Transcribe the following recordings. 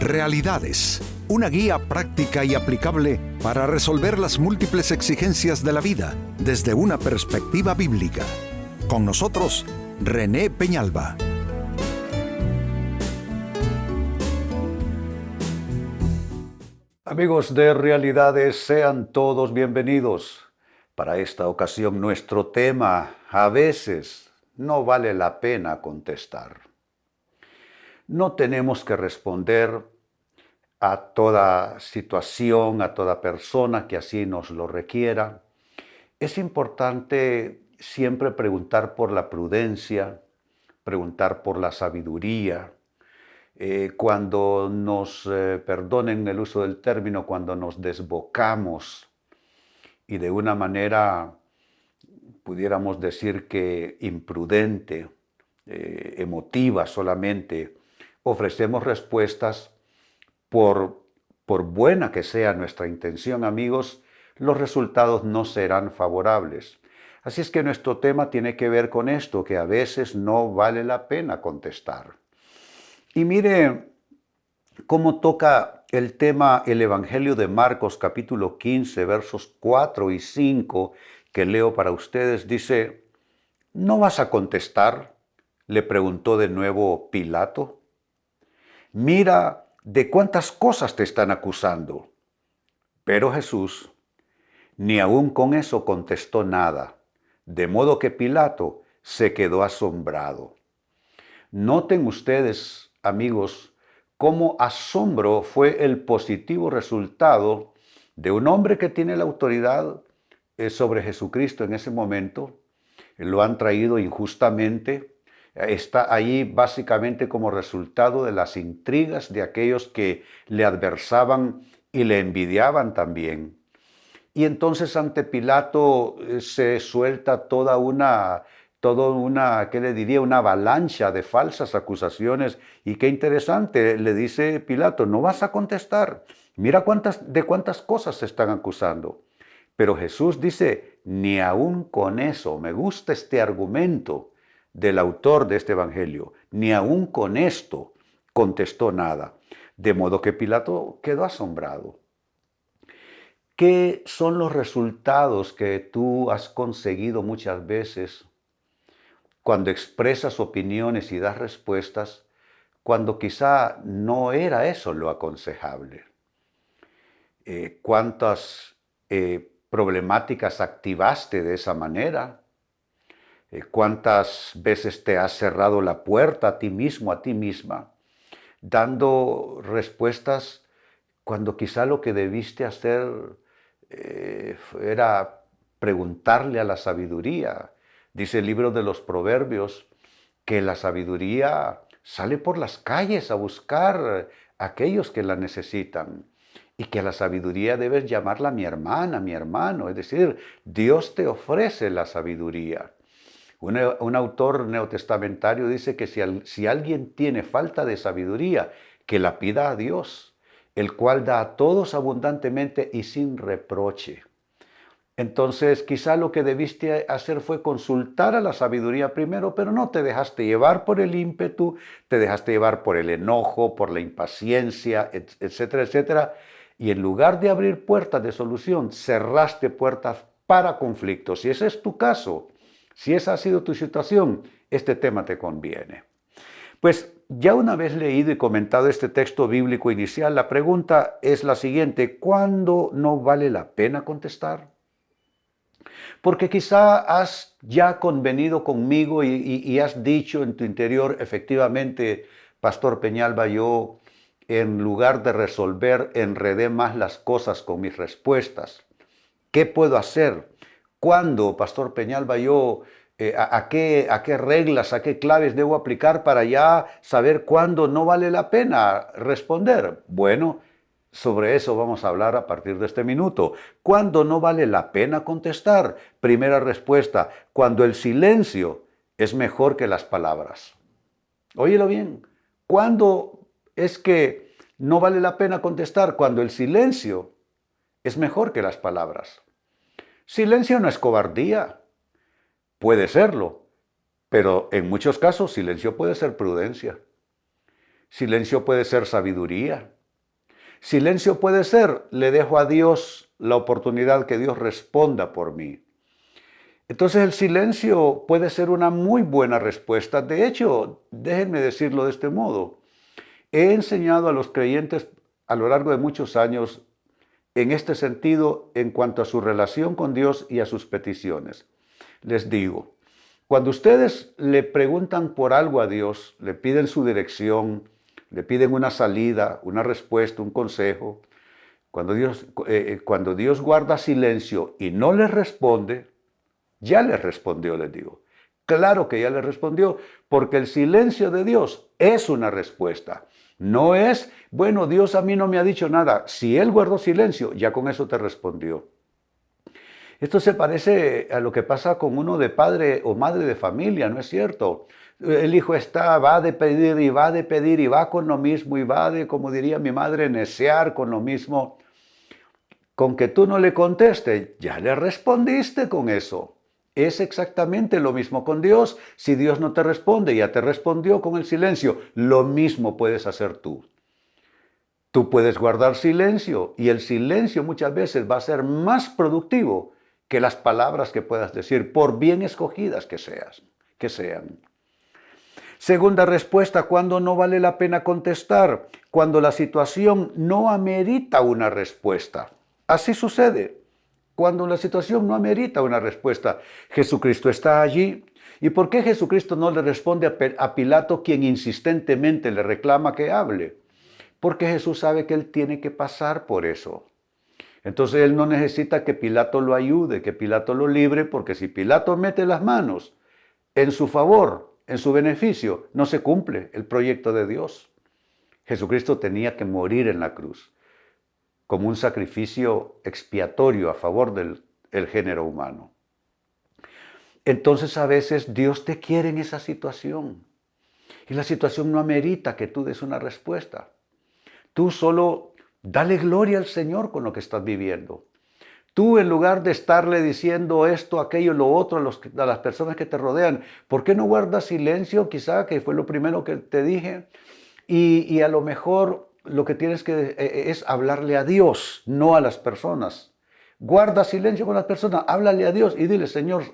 Realidades, una guía práctica y aplicable para resolver las múltiples exigencias de la vida desde una perspectiva bíblica. Con nosotros, René Peñalba. Amigos de Realidades, sean todos bienvenidos. Para esta ocasión nuestro tema, a veces no vale la pena contestar. No tenemos que responder a toda situación, a toda persona que así nos lo requiera. Es importante siempre preguntar por la prudencia, preguntar por la sabiduría. Cuando nos, perdonen el uso del término, cuando nos desbocamos y de una manera, pudiéramos decir que imprudente, emotiva solamente, ofrecemos respuestas por buena que sea nuestra intención, amigos, los resultados no serán favorables. Así es que nuestro tema tiene que ver con esto, que a veces no vale la pena contestar. Y mire cómo toca el tema el Evangelio de Marcos, capítulo 15, versos 4 y 5, que leo para ustedes. Dice, ¿no vas a contestar?, le preguntó de nuevo Pilato. Mira de cuántas cosas te están acusando. Pero Jesús ni aun con eso contestó nada, de modo que Pilato se quedó asombrado. Noten ustedes, amigos, cómo asombro fue el positivo resultado de un hombre que tiene la autoridad sobre Jesucristo en ese momento. Lo han traído injustamente. Está ahí básicamente como resultado de las intrigas de aquellos que le adversaban y le envidiaban también. Y entonces ante Pilato se suelta toda una, ¿qué le diría? Una avalancha de falsas acusaciones. Y qué interesante, le dice Pilato, no vas a contestar. Mira de cuántas cosas se están acusando. Pero Jesús dice, ni aun con eso, me gusta este argumento del autor de este evangelio, ni aun con esto contestó nada. De modo que Pilato quedó asombrado. ¿Qué son los resultados que tú has conseguido muchas veces cuando expresas opiniones y das respuestas, cuando quizá no era eso lo aconsejable? ¿Cuántas problemáticas activaste de esa manera? ¿Cuántas veces te has cerrado la puerta a ti mismo, a ti misma, dando respuestas cuando quizá lo que debiste hacer era preguntarle a la sabiduría? Dice el libro de los Proverbios que la sabiduría sale por las calles a buscar a aquellos que la necesitan. Y que a la sabiduría debes llamarla mi hermana, mi hermano. Es decir, Dios te ofrece la sabiduría. Un autor neotestamentario dice que si alguien tiene falta de sabiduría, que la pida a Dios, el cual da a todos abundantemente y sin reproche. Entonces, quizá lo que debiste hacer fue consultar a la sabiduría primero, pero no te dejaste llevar por el ímpetu, te dejaste llevar por el enojo, por la impaciencia, etcétera, etcétera. Y en lugar de abrir puertas de solución, cerraste puertas para conflictos. Si ese es tu caso, si esa ha sido tu situación, este tema te conviene. Pues ya una vez leído y comentado este texto bíblico inicial, la pregunta es la siguiente: ¿cuándo no vale la pena contestar? Porque quizá has ya convenido conmigo y has dicho en tu interior, efectivamente, Pastor Peñalba, yo en lugar de resolver, enredé más las cosas con mis respuestas. ¿Qué puedo hacer? ¿Cuándo, Pastor Peñalba, yo a qué reglas, a qué claves debo aplicar para ya saber cuándo no vale la pena responder? Bueno, sobre eso vamos a hablar a partir de este minuto. ¿Cuándo no vale la pena contestar? Primera respuesta, cuando el silencio es mejor que las palabras. Óyelo bien. ¿Cuándo es que no vale la pena contestar? Cuando el silencio es mejor que las palabras. Silencio no es cobardía. Puede serlo, pero en muchos casos silencio puede ser prudencia. Silencio puede ser sabiduría. Silencio puede ser, le dejo a Dios la oportunidad que Dios responda por mí. Entonces el silencio puede ser una muy buena respuesta. De hecho, déjenme decirlo de este modo. He enseñado a los creyentes a lo largo de muchos años en este sentido en cuanto a su relación con Dios y a sus peticiones. Les digo, cuando ustedes le preguntan por algo a Dios, le piden su dirección, le piden una salida, una respuesta, un consejo, cuando Dios guarda silencio y no les responde, ya les respondió, les digo. Claro que ya les respondió, porque el silencio de Dios es una respuesta. No es, bueno, Dios a mí no me ha dicho nada. Si Él guardó silencio, ya con eso te respondió. Esto se parece a lo que pasa con uno de padre o madre de familia, ¿no es cierto? El hijo va de pedir y va de pedir y va con lo mismo y va de, como diría mi madre, necear con lo mismo. Con que tú no le contestes, ya le respondiste con eso. Es exactamente lo mismo con Dios. Si Dios no te responde, ya te respondió con el silencio. Lo mismo puedes hacer tú. Tú puedes guardar silencio y el silencio muchas veces va a ser más productivo que las palabras que puedas decir, por bien escogidas que sean. Segunda respuesta, cuando no vale la pena contestar, cuando la situación no amerita una respuesta. Así sucede. Cuando la situación no amerita una respuesta, Jesucristo está allí. ¿Y por qué Jesucristo no le responde a Pilato, quien insistentemente le reclama que hable? Porque Jesús sabe que él tiene que pasar por eso. Entonces él no necesita que Pilato lo ayude, que Pilato lo libre, porque si Pilato mete las manos en su favor, en su beneficio, no se cumple el proyecto de Dios. Jesucristo tenía que morir en la cruz como un sacrificio expiatorio a favor del género humano. Entonces a veces Dios te quiere en esa situación y la situación no amerita que tú des una respuesta. Tú solo dale gloria al Señor con lo que estás viviendo. Tú, en lugar de estarle diciendo esto, aquello, lo otro a las personas que te rodean, ¿por qué no guardas silencio? Quizá que fue lo primero que te dije. Y a lo mejor lo que tienes que es hablarle a Dios, no a las personas. Guarda silencio con las personas, háblale a Dios y dile, Señor,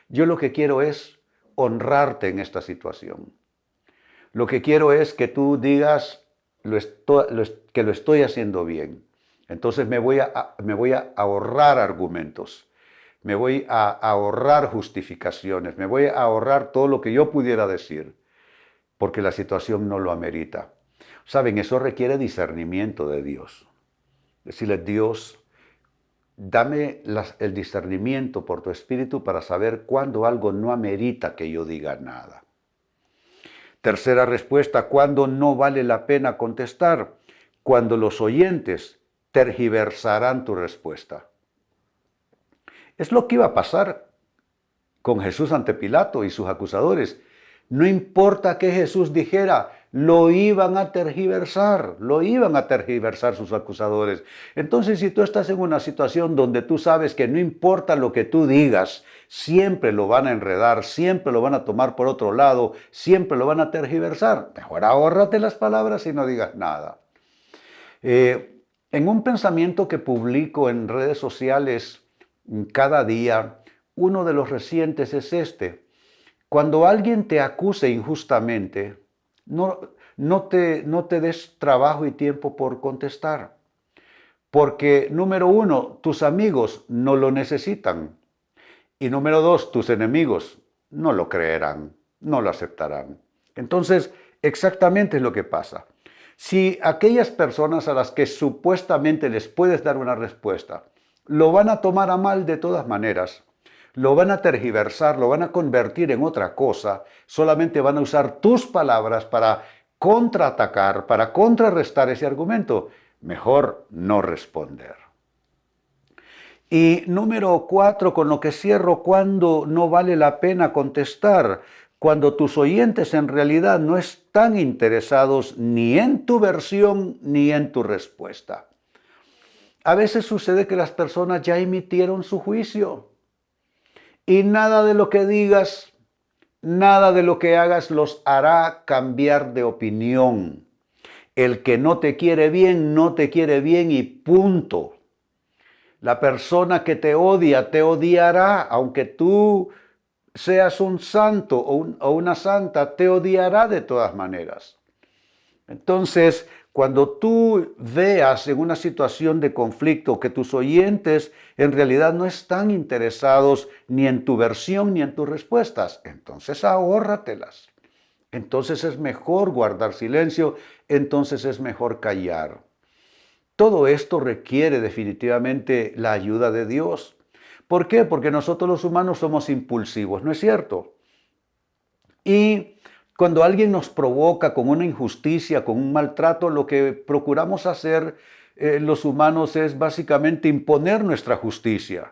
yo lo que quiero es honrarte en esta situación. Lo que quiero es que tú digas que lo estoy haciendo bien. Entonces me voy a ahorrar argumentos, me voy a ahorrar justificaciones, me voy a ahorrar todo lo que yo pudiera decir, porque la situación no lo amerita. Saben, eso requiere discernimiento de Dios. Decirle, Dios, dame el discernimiento por tu Espíritu para saber cuándo algo no amerita que yo diga nada. Tercera respuesta, ¿cuándo no vale la pena contestar? Cuando los oyentes tergiversarán tu respuesta. Es lo que iba a pasar con Jesús ante Pilato y sus acusadores. No importa qué Jesús dijera, lo iban a tergiversar sus acusadores. Entonces, si tú estás en una situación donde tú sabes que no importa lo que tú digas, siempre lo van a enredar, siempre lo van a tomar por otro lado, siempre lo van a tergiversar, mejor ahórrate las palabras y no digas nada. En un pensamiento que publico en redes sociales cada día, uno de los recientes es este. Cuando alguien te acuse injustamente, no te des trabajo y tiempo por contestar. Porque, número uno, tus amigos no lo necesitan. Y número dos, tus enemigos no lo creerán, no lo aceptarán. Entonces, exactamente es lo que pasa. Si aquellas personas a las que supuestamente les puedes dar una respuesta, lo van a tomar a mal de todas maneras, lo van a tergiversar, lo van a convertir en otra cosa, solamente van a usar tus palabras para contraatacar, para contrarrestar ese argumento, mejor no responder. Y número 4, con lo que cierro, cuando no vale la pena contestar, cuando tus oyentes en realidad no están interesados ni en tu versión ni en tu respuesta. A veces sucede que las personas ya emitieron su juicio y nada de lo que digas, nada de lo que hagas los hará cambiar de opinión. El que no te quiere bien, no te quiere bien y punto. La persona que te odia, te odiará, aunque tú seas un santo o una santa, te odiará de todas maneras. Entonces, cuando tú veas en una situación de conflicto que tus oyentes en realidad no están interesados ni en tu versión ni en tus respuestas, entonces ahórratelas. Entonces es mejor guardar silencio, entonces es mejor callar. Todo esto requiere definitivamente la ayuda de Dios. ¿Por qué? Porque nosotros los humanos somos impulsivos, ¿no es cierto? Y cuando alguien nos provoca con una injusticia, con un maltrato, lo que procuramos hacer los humanos es básicamente imponer nuestra justicia.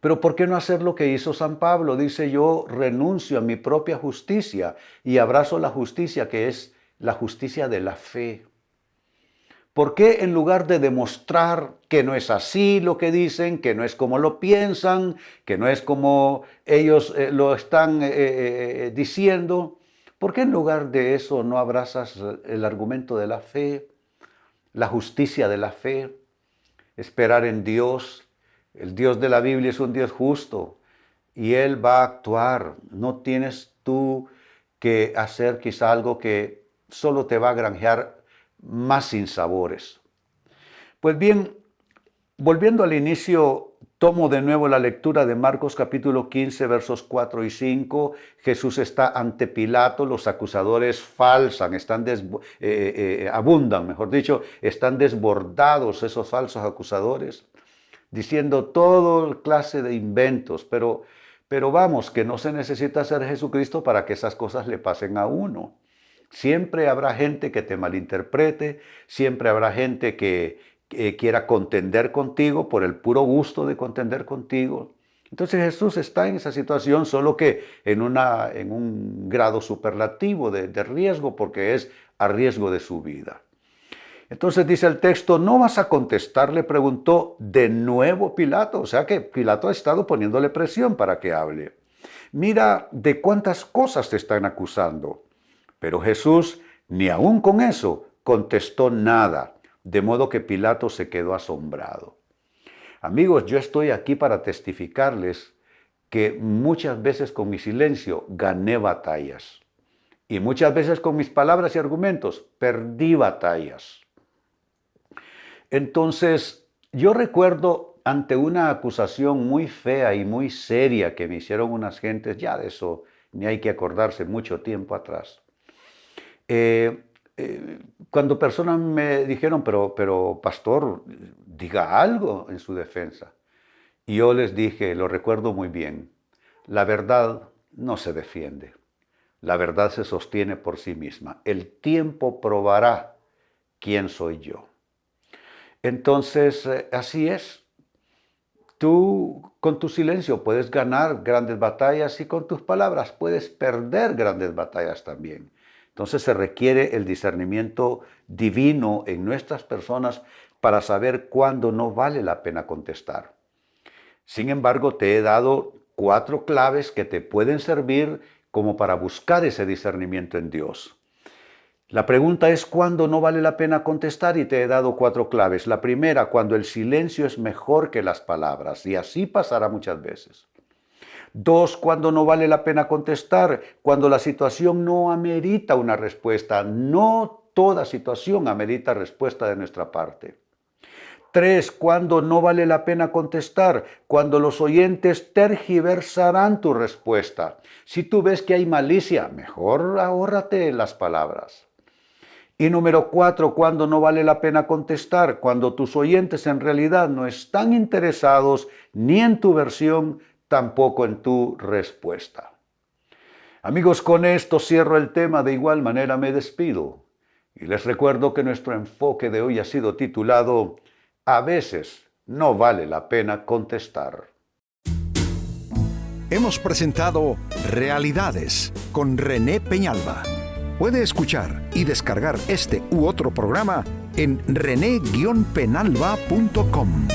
Pero ¿por qué no hacer lo que hizo San Pablo? Dice, yo renuncio a mi propia justicia y abrazo la justicia que es la justicia de la fe. ¿Por qué en lugar de demostrar que no es así lo que dicen, que no es como lo piensan, que no es como ellos lo están diciendo, por qué en lugar de eso no abrazas el argumento de la fe, la justicia de la fe, esperar en Dios? El Dios de la Biblia es un Dios justo y Él va a actuar. No tienes tú que hacer quizá algo que solo te va a granjear más sinsabores. Pues bien, volviendo al inicio, tomo de nuevo la lectura de Marcos capítulo 15, versos 4 y 5. Jesús está ante Pilato, los acusadores falsan, abundan, mejor dicho, están desbordados esos falsos acusadores, diciendo toda clase de inventos, pero vamos, que no se necesita ser Jesucristo para que esas cosas le pasen a uno. Siempre habrá gente que te malinterprete, siempre habrá gente que quiera contender contigo por el puro gusto de contender contigo. Entonces Jesús está en esa situación, solo que en un grado superlativo de riesgo, porque es a riesgo de su vida. Entonces dice el texto, ¿no vas a contestar?, le preguntó de nuevo Pilato. O sea que Pilato ha estado poniéndole presión para que hable. Mira de cuántas cosas te están acusando. Pero Jesús, ni aún con eso, contestó nada, de modo que Pilato se quedó asombrado. Amigos, yo estoy aquí para testificarles que muchas veces con mi silencio gané batallas. Y muchas veces con mis palabras y argumentos perdí batallas. Entonces, yo recuerdo ante una acusación muy fea y muy seria que me hicieron unas gentes, ya de eso ni hay que acordarse, mucho tiempo atrás. Cuando personas me dijeron, pero pastor, diga algo en su defensa. Y yo les dije, lo recuerdo muy bien, la verdad no se defiende. La verdad se sostiene por sí misma. El tiempo probará quién soy yo. Entonces, así es. Tú con tu silencio puedes ganar grandes batallas y con tus palabras puedes perder grandes batallas también. Entonces se requiere el discernimiento divino en nuestras personas para saber cuándo no vale la pena contestar. Sin embargo, te he dado 4 claves que te pueden servir como para buscar ese discernimiento en Dios. La pregunta es ¿cuándo no vale la pena contestar? Y te he dado 4 claves. La primera, cuando el silencio es mejor que las palabras, y así pasará muchas veces. 2, cuando no vale la pena contestar, cuando la situación no amerita una respuesta. No toda situación amerita respuesta de nuestra parte. 3, cuando no vale la pena contestar, cuando los oyentes tergiversarán tu respuesta. Si tú ves que hay malicia, mejor ahórrate las palabras. Y número 4, cuando no vale la pena contestar, cuando tus oyentes en realidad no están interesados ni en tu versión, tampoco en tu respuesta. Amigos, con esto cierro el tema, de igual manera me despido. Y les recuerdo que nuestro enfoque de hoy ha sido titulado A veces no vale la pena contestar. Hemos presentado Realidades con René Peñalba. Puede escuchar y descargar este u otro programa en rene-penalba.com.